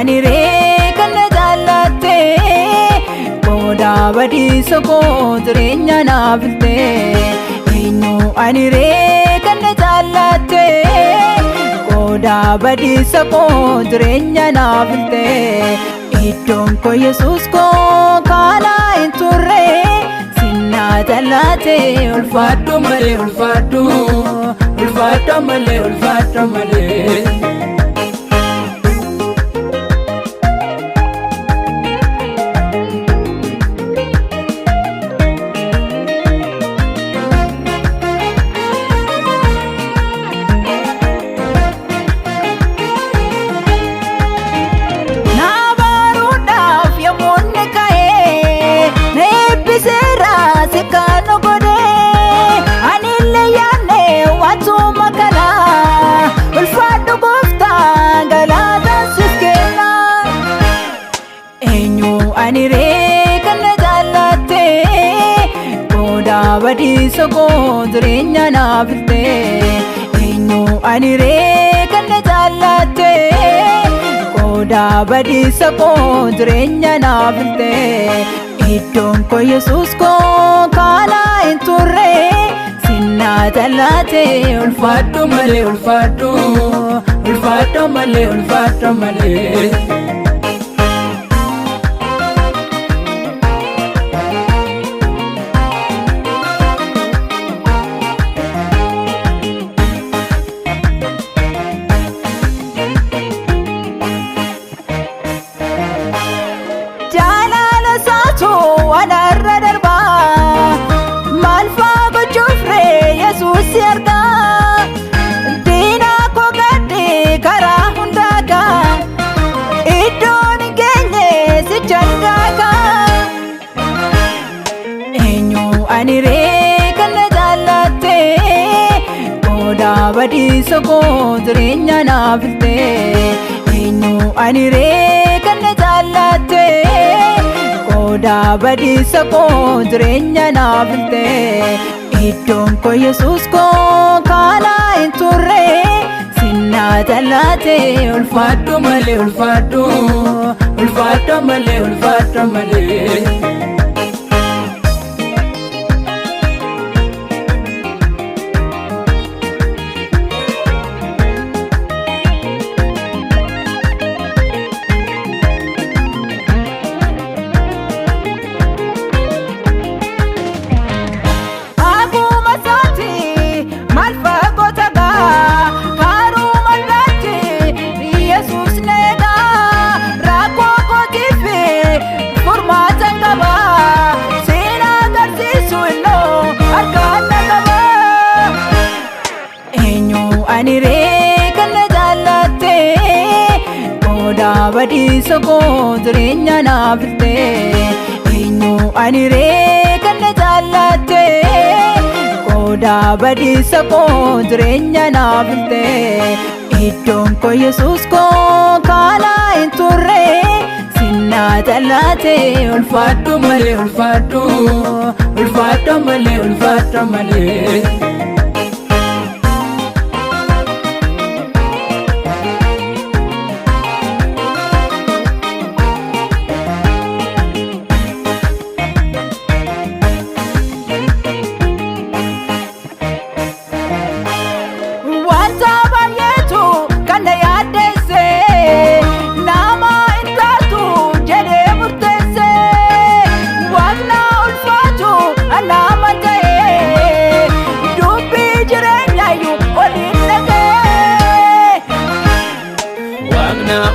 ani reekanna jaalatte qooda badiisa koo jireenya naaf filte eenyu ani reekanna jaalatte qooda badiisa koo jireenya naaf filte iddoon koo Yesuus koo kana hin turre sinna jaalatte ulfaadhu malee ulfaadhu malee ani reekanna jaalatte qooda badiisa koo jireenya naaf filte eenyu ani reekanna jaalatte qooda badiisa koo jireenya naaf filte iddoon koo Yesuus koo kana hin turre sinna jaalatte ulfaadhu malee ulfaadhu malee anarra darba malfa gochufre Yesuus erga diina koo gaddi karaa hundaaka iddoon geenye si jangaaka eenyu ani reekanna jaalatte qooda badiisa koo jireenya naaf filte eenyu ani reekanna jaalatte qooda badiisa koo jireenya naaf filte iddoon koo Yesuus koo kana hin turre sinna jaalatte ulfaadhu malee ulfaadhu malee ani reekanna jaalatte qooda badiisa koo jireenya naaf filte eenyu ani reekanna jaalatte qooda badiisa koo jireenya naaf filte iddoon koo Yesuus koo kana hin turre sinna jaalatte ulfaadhu malee ulfaadhu malee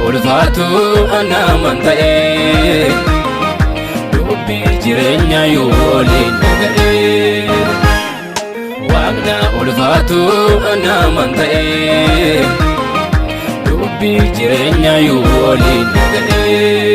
ulfaatu anaman ta'e dubbii jireenya yoo waliin dhaga'e waaqna ulfaatu anaman ta'e dubbii jireenya yoo waliin dhaga'e